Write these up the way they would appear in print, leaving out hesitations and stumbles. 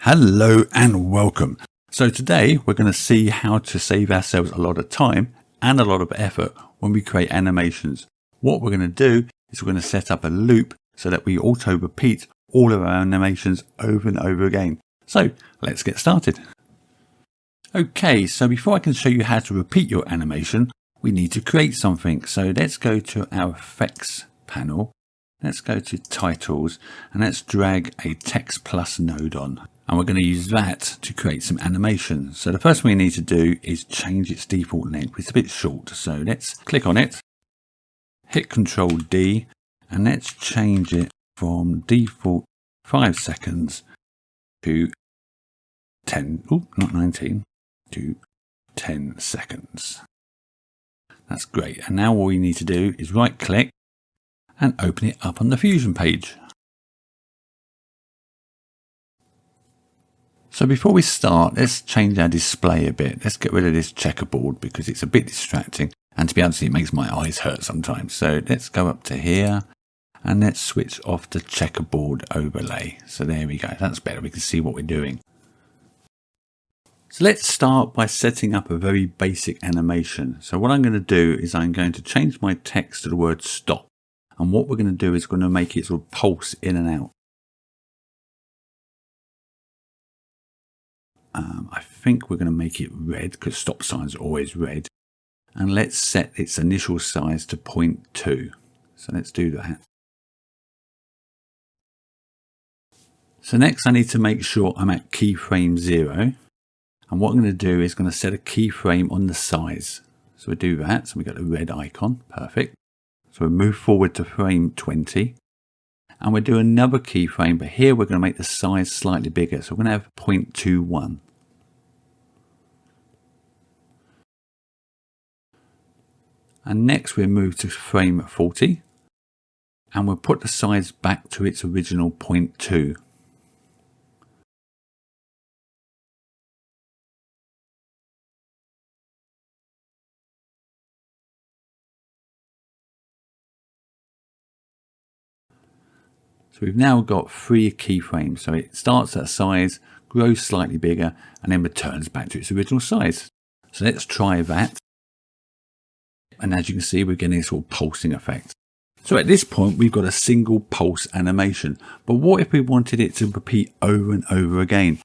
Hello and welcome. So today we're going to see how to save ourselves a lot of time and a lot of effort when we create animations. What we're going to do is we're going to set up a loop so that we auto repeat all of our animations over and over again. So let's get started. Okay, so before I can show you how to repeat your animation, we need to create something. So let's go to our effects panel. Let's go to titles and let's drag a text plus node on. And we're going to use that to create some animation. So the first thing we need to do is change its default length. It's a bit short. So let's click on it, hit Ctrl D, and let's change it from default 5 seconds to 10, not 19, to 10 seconds. That's great. And now all we need to do is right click and open it up on the Fusion page. So before we start, let's change our display a bit. Let's get rid of this checkerboard because it's a bit distracting. And to be honest, it makes my eyes hurt sometimes. So let's go up to here and let's switch off the checkerboard overlay. So there we go. That's better. We can see what we're doing. So let's start by setting up a very basic animation. So what I'm going to do is I'm going to change my text to the word stop. And what we're going to do is we're going to make it sort of pulse in and out. I think we're going to make it red because stop signs are always red. And let's set its initial size to 0.2. So let's do that. So next I need to make sure I'm at keyframe 0. And what I'm going to do is going to set a keyframe on the size. So we do that. So we got the red icon. Perfect. So we move forward to frame 20. And we'll do another keyframe, but here we're going to make the size slightly bigger. So we're going to have 0.21. And next we'll move to frame 40. And we'll put the size back to its original 0.2. So we've now got 3 keyframes. So it starts at a size, grows slightly bigger, and then returns back to its original size. So let's try that. And as you can see, we're getting a sort of pulsing effect. So at this point, we've got a single pulse animation. But what if we wanted it to repeat over and over again?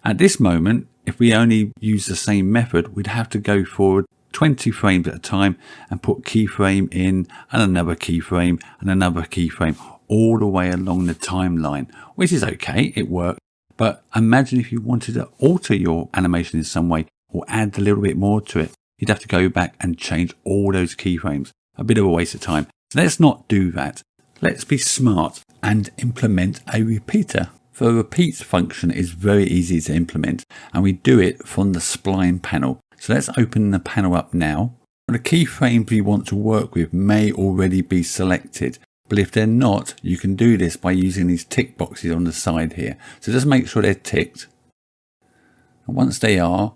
At this moment, if we only use the same method, we'd have to go forward 20 frames at a time and put keyframe in and another keyframe and another keyframe all the way along the timeline, which is okay, it worked. But imagine if you wanted to alter your animation in some way or add a little bit more to it, you'd have to go back and change all those keyframes. A bit of a waste of time. So let's not do that. Let's be smart and implement a repeater. The repeat function is very easy to implement and we do it from the spline panel. So let's open the panel up now. The keyframes we want to work with may already be selected. But if they're not, you can do this by using these tick boxes on the side here. So just make sure they're ticked. And once they are,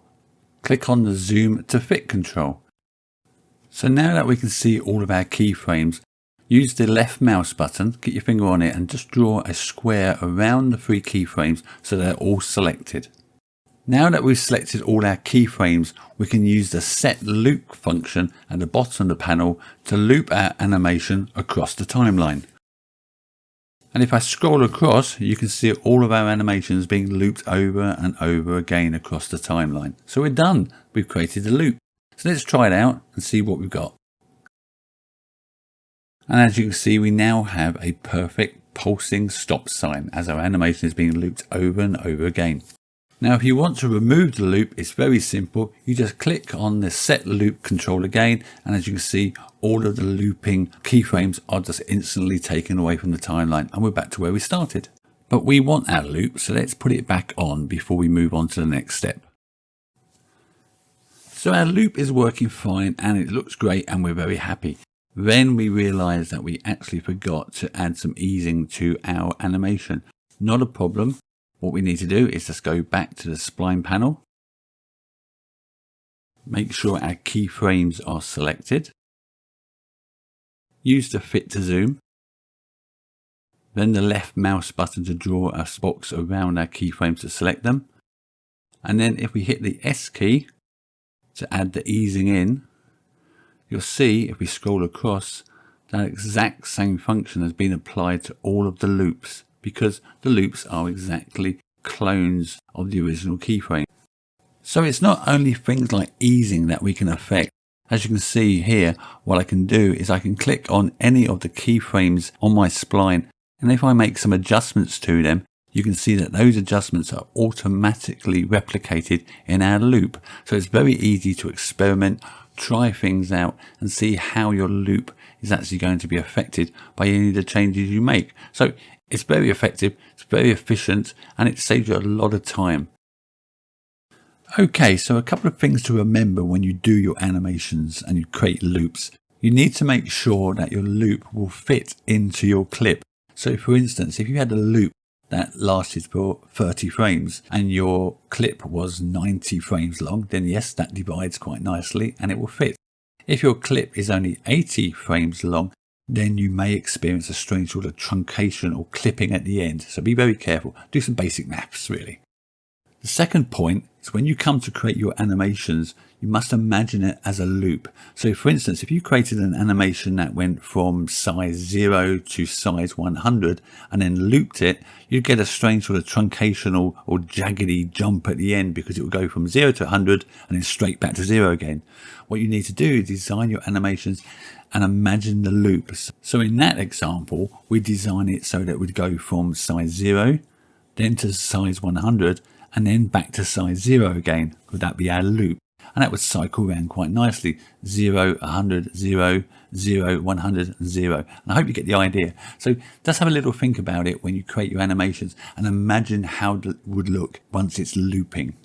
click on the zoom to fit control. So now that we can see all of our keyframes, use the left mouse button, get your finger on it and just draw a square around the 3 keyframes so they're all selected. Now that we've selected all our keyframes, we can use the set loop function at the bottom of the panel to loop our animation across the timeline. And if I scroll across, you can see all of our animations being looped over and over again across the timeline. So we're done. We've created a loop. So let's try it out and see what we've got. And as you can see, we now have a perfect pulsing stop sign as our animation is being looped over and over again. Now, if you want to remove the loop, it's very simple. You just click on the set loop control again. And as you can see, all of the looping keyframes are just instantly taken away from the timeline. And we're back to where we started. But we want our loop, so let's put it back on before we move on to the next step. So our loop is working fine and it looks great and we're very happy. Then we realize that we actually forgot to add some easing to our animation. Not a problem. What we need to do is just go back to the spline panel. Make sure our keyframes are selected. Use the fit to zoom. then the left mouse button to draw a box around our keyframes to select them. And then if we hit the S key to add the easing in, you'll see if we scroll across, that exact same function has been applied to all of the loops, because the loops are exactly clones of the original keyframe. So it's not only things like easing that we can affect. As you can see here, what I can do is I can click on any of the keyframes on my spline, and if I make some adjustments to them, you can see that those adjustments are automatically replicated in our loop. So it's very easy to experiment, try things out, and see how your loop is actually going to be affected by any of the changes you make. So it's very effective, it's very efficient, and it saves you a lot of time. Okay, so a couple of things to remember when you do your animations and you create loops. You need to make sure that your loop will fit into your clip. So for instance, if you had a loop that lasted for 30 frames and your clip was 90 frames long, then yes, that divides quite nicely and it will fit. If your clip is only 80 frames long, then you may experience a strange sort of truncation or clipping at the end. So be very careful. Do some basic maths, really. The second point is when you come to create your animations, you must imagine it as a loop. So for instance, if you created an animation that went from size 0 to size 100 and then looped it, you'd get a strange sort of truncation or jaggedy jump at the end, because it would go from 0 to 100 and then straight back to 0 again. What you need to do is design your animations and imagine the loops. So in that example, we design it so that it would go from size 0, then to size 100, and then back to size 0 again. Would that be our loop? And that would cycle around quite nicely. 0, 100, 0, 0, 100, 0. And I hope you get the idea. So just have a little think about it when you create your animations and imagine how it would look once it's looping.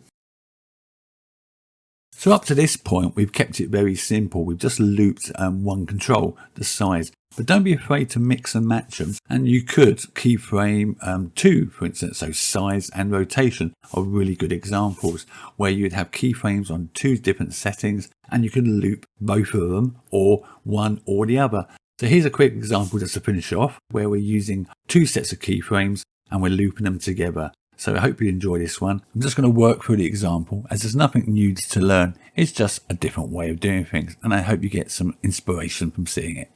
So up to this point, we've kept it very simple. We've just looped one control, the size. But don't be afraid to mix and match them. And you could keyframe 2, for instance. So size and rotation are really good examples where you'd have keyframes on 2 different settings and you can loop both of them or one or the other. So here's a quick example just to finish off where we're using 2 sets of keyframes and we're looping them together. So I hope you enjoy this one. I'm just going to work through the example as there's nothing new to learn. It's just a different way of doing things. And I hope you get some inspiration from seeing it.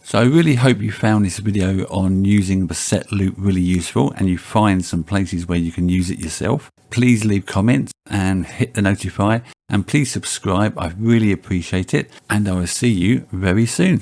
So I really hope you found this video on using the set loop really useful and you find some places where you can use it yourself. Please leave comments and hit the notify and please subscribe. I really appreciate it and I will see you very soon.